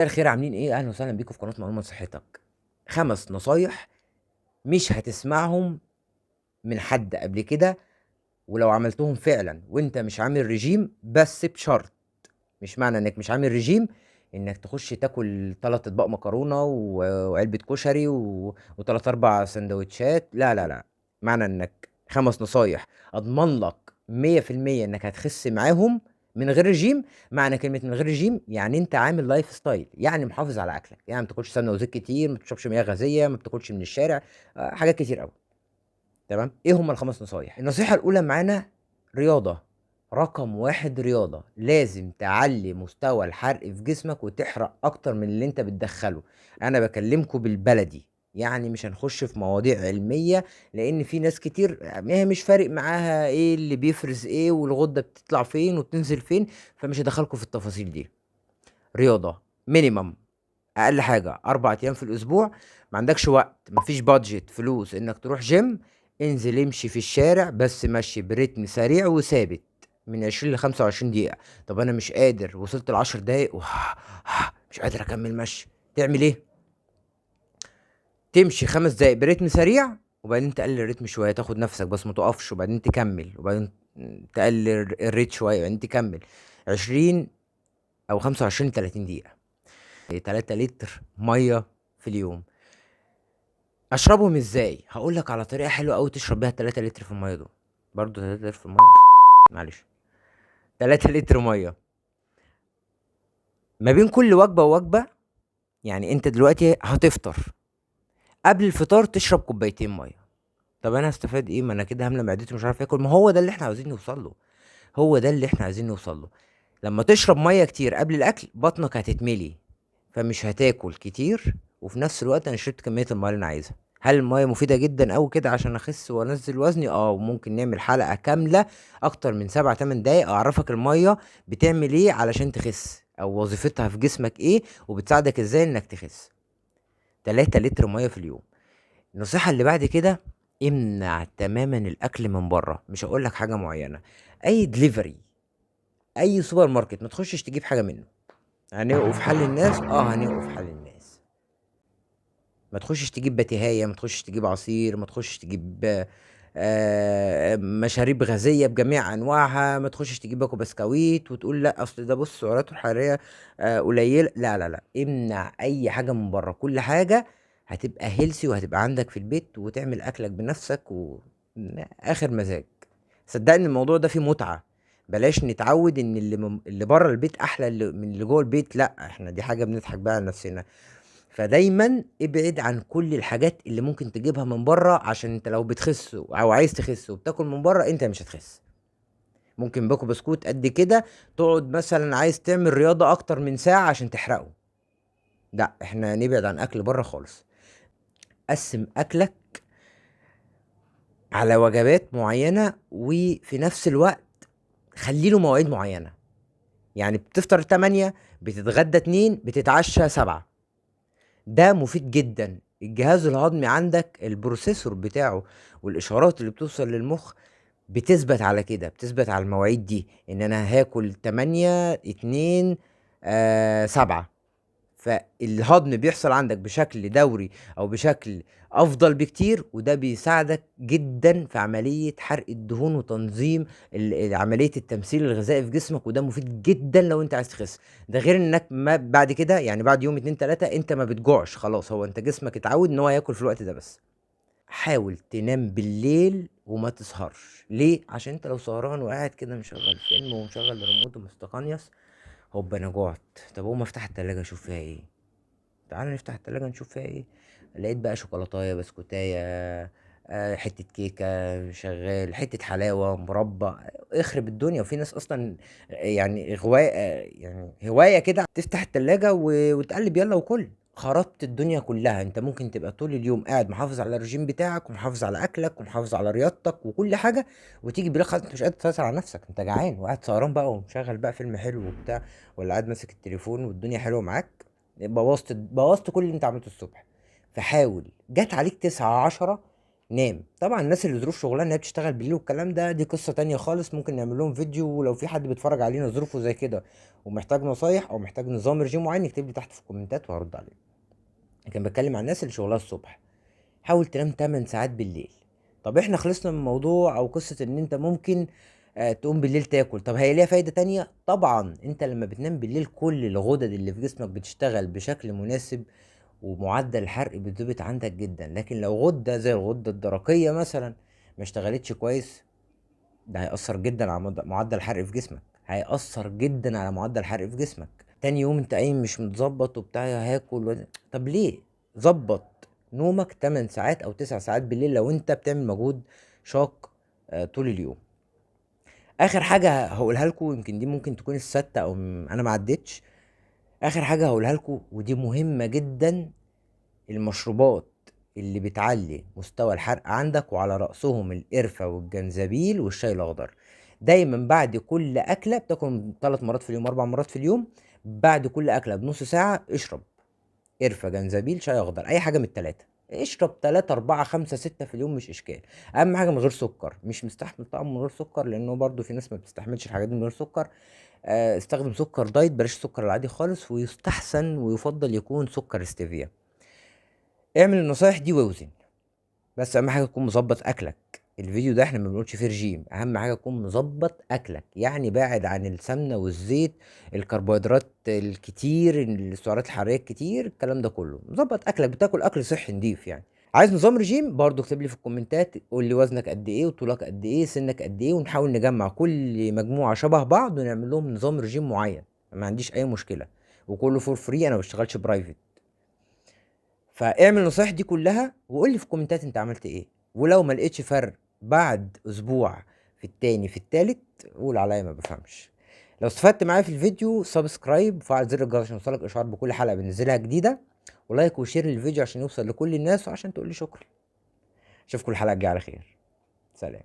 مساء الخير، عاملين ايه؟ اهلا وسهلا بيكم في قناه معلومه صحتك. 5 نصايح مش هتسمعهم من حد قبل كده، ولو عملتهم فعلا وانت مش عامل رجيم، بس بشرط. مش معنى انك مش عامل رجيم انك تخش تاكل 3 اطباق مكرونه وعلبه كشري وثلاث اربع سندوتشات. لا لا لا. معنى انك 5 نصايح اضمن لك 100% انك هتخس معاهم من غير رجيم. معنى كلمه من غير رجيم يعني انت عامل لايف ستايل، يعني محافظ على اكلك، يعني ما بتاكلش سمنه وزيت كتير، ما بتشربش مياه غازيه، ما بتاكلش من الشارع. حاجات كتير قوي. تمام. ايه هما ال5 نصايح؟ النصيحة الأولى معانا: رياضة. رقم واحد، رياضة. لازم تعلي مستوى الحرق في جسمك وتحرق أكتر من اللي أنت بتدخله. أنا بكلمكوا بالبلدي، يعني مش هنخش في مواضيع علمية، لأن في ناس كتير ما هي مش فارق معاها ايه اللي بيفرز ايه والغدة بتطلع فين وبتنزل فين، فمش هدخلكوا في التفاصيل دي. رياضة مينيمم، اقل حاجه 4 ايام في الاسبوع. ما عندكش وقت، مفيش بادجت فلوس انك تروح جيم، انزل امشي في الشارع، بس مشي برتم سريع وثابت من 20 ل 25 دقيقه. طب انا مش قادر، وصلت ل 10 دقايق مش قادر اكمل مشي. تعمل ايه؟ تمشي 5 دقايق برتم سريع، وبعدين تقلل الريتم شويه، تاخد نفسك بس ما تقفش، وبعدين تكمل، وبعدين تقلل الريت شويه، وبعدين تكمل 20 او 25 30 دقيقه. 3 لتر ميه في اليوم. اشربهم ازاي؟ هقول لك على طريقه حلوه قوي تشرب بيها 3 لتر في الميه دول. برضو 3 لتر في الميه، معلش. 3 لتر ميه ما بين كل وجبه ووجبه. يعني انت دلوقتي هتفطر، قبل الفطار تشرب كوبايتين ميه. طب انا هستفاد ايه؟ ما انا كده هملى معدتي مش عارف اكل. ما هو ده اللي احنا عاوزين نوصل له. هو ده اللي احنا عايزين نوصل له. لما تشرب ميه كتير قبل الاكل بطنك هتتملي، فمش هتاكل كتير، وفي نفس الوقت انا شربت كميه الميه اللي انا عايزها. هل الميه مفيده جدا او كده عشان اخس وانزل وزني؟ وممكن نعمل حلقه كامله اكتر من 7 8 دقايق اعرفك الميه بتعمل ايه علشان تخس، او وظيفتها في جسمك ايه، وبتساعدك ازاي انك تخس. 3 لتر ميه في اليوم. النصيحه اللي بعد كده: امنع تماما الاكل من بره. مش هقول لك حاجه معينه، اي دليفري، اي سوبر ماركت ما تخشش تجيب حاجه منه. هنوقف حل الناس، هنوقف حل الناس. ما تخشش تجيب بتيهاية، ما تخشش تجيب عصير، ما تخشش تجيب مشاريب غازية بجميع انواعها، ما تخشش تجيب باكو بسكويت وتقول لا اصل ده بص سعراته الحرارية قليلة. لا لا لا، امنع اي حاجة من بره. كل حاجة هتبقى هيلسي وهتبقى عندك في البيت، وتعمل اكلك بنفسك اخر مزاج. صدقني الموضوع ده فيه متعة. بلاش نتعود ان اللي بره البيت احلى من اللي جوه البيت. لا، احنا دي حاجة بنضحك بقى على نفسنا. فدايما ابعد عن كل الحاجات اللي ممكن تجيبها من بره، عشان انت لو بتخس او عايز تخس وبتاكل من بره انت مش هتخس. ممكن باكو بسكوت قد كده تقعد مثلا عايز تعمل رياضة اكتر من ساعة عشان تحرقه. لا، احنا نبعد عن اكل بره خالص. قسم اكلك على وجبات معينة، وفي نفس الوقت خليله مواعيد معينة. يعني بتفطر 8، بتتغدى 2، بتتعشى 7. ده مفيد جدا. الجهاز الهضمي عندك البروسيسور بتاعه والاشارات اللي بتوصل للمخ بتثبت على كده، بتثبت على المواعيد دي، ان انا هاكل 8 2 7. فالهضم بيحصل عندك بشكل دوري او بشكل افضل بكتير، وده بيساعدك جدا في عملية حرق الدهون وتنظيم عملية التمثيل الغذائي في جسمك، وده مفيد جدا لو انت عايز تخس. ده غير انك ما بعد كده، يعني بعد يوم 2 3 انت ما بتجوعش خلاص، هو انت جسمك اتعود ان هو ياكل في الوقت ده بس. حاول تنام بالليل وما تسهرش. ليه؟ عشان انت لو سهران وقاعد كده مشغل فيلم ومشغل ريموت ومستقنيس، هوب انا جوعت، طب اقوم افتح التلاجة اشوف فيها ايه. تعالى نفتح التلاجة نشوف فيها ايه. لقيت بقى شوكولاتاية، بسكوتاية، حتة كيكة شغال، حتة حلاوة، مربى. اخرب الدنيا. وفي ناس اصلا يعني هواية كده تفتح التلاجة وتقلب يلا وكل. خربت الدنيا كلها. انت ممكن تبقى طول اليوم قاعد محافظ على الرجيم بتاعك، ومحافظ على اكلك، ومحافظ على رياضتك وكل حاجة، وتيجي بالليل خلاص انت مش قادر تسيطر على نفسك، انت جعان وقاعد سهران بقى ومشغل بقى فيلم حلو وبتاع، ولا قاعد ماسك التليفون والدنيا حلوة معاك. بوظت كل اللي انت عملته الصبح. فحاول، جت عليك 9 10، نام. طبعا الناس اللي ظروف شغلها ان هي بتشتغل بالليل والكلام ده دي قصة تانية خالص، ممكن نعمل لهم فيديو، ولو في حد بيتفرج علينا ظروفه زي كده ومحتاج نصايح او محتاج نظام رجيم معين يكتب لي تحت في الكومنتات وهرد عليه. لكن بتكلم عن الناس اللي شغلها الصبح، حاول تنام 8 ساعات بالليل. طب احنا خلصنا من موضوع او قصة ان انت ممكن تقوم بالليل تاكل. طب هي ليها فايدة تانية؟ طبعا انت لما بتنام بالليل كل الغدد اللي في جسمك بتشتغل بشكل مناسب، ومعدل الحرق بيتظبط عندك جدا. لكن لو غدة زي الغدة الدرقية مثلا ما اشتغلتش كويس، ده هيأثر جدا على معدل الحرق في جسمك، هيأثر جدا على معدل الحرق في جسمك. تاني يوم انت قايم مش متظبط وبتاع هاكل طب ليه؟ ظبط نومك 8 ساعات او 9 ساعات بالليل لو انت بتعمل مجهود شاق طول اليوم. اخر حاجة هقولها لكم، يمكن دي ممكن تكون الستة او انا ما عدتش. اخر حاجة هقولها لكم ودي مهمة جدا، المشروبات اللي بتعلي مستوى الحرق عندك وعلى رأسهم القرفة والجنزبيل والشاي الأخضر. دايما بعد كل أكلة، بتاكل 3 مرات في اليوم 4 مرات في اليوم، بعد كل أكلة بنص ساعة اشرب قرفة جنزبيل شاي أخضر، أي حاجة من التلاتة. اشرب 3 4 5 6 في اليوم مش إشكال. أهم حاجة من غير سكر، مش مستحمل طعم من غير سكر لأنه برضو في ناس ما بتستحملش الحاجات دي من غير سكر. استخدم سكر دايت، بلاش السكر العادي خالص، ويستحسن ويفضل يكون سكر ستيفيا. اعمل النصايح دي واوزن، بس اهم حاجه تكون مظبط اكلك. الفيديو ده احنا ما بنقولش فيه رجيم، اهم حاجه تكون مظبط اكلك، يعني باعد عن السمنه والزيت، الكربوهيدرات الكتير، السعرات الحراريه الكتير، الكلام ده كله. مظبط اكلك، بتاكل اكل صحي نضيف يعني. عايز نظام رجيم؟ برضو اكتب لي في الكومنتات، قول لي وزنك قد ايه وطولك قد ايه سنك قد ايه، ونحاول نجمع كل مجموعه شبه بعض ونعمل لهم نظام رجيم معين. ما عنديش اي مشكله، وكله فور فري، انا ما بشتغلش برايفت. فاعمل النصايح دي كلها وقول لي في الكومنتات انت عملت ايه. ولو ما لقيتش فرق بعد اسبوع، في التاني في التالت، قول عليا ما بفهمش. لو استفدت معايا في الفيديو سبسكرايب وفعل زر الجرس عشان يوصلك اشعار بكل حلقه بنزلها جديده، ولايك وشير للفيديو عشان يوصل لكل الناس، وعشان تقول لي شكرا. اشوفكم الحلقه الجايه على خير. سلام.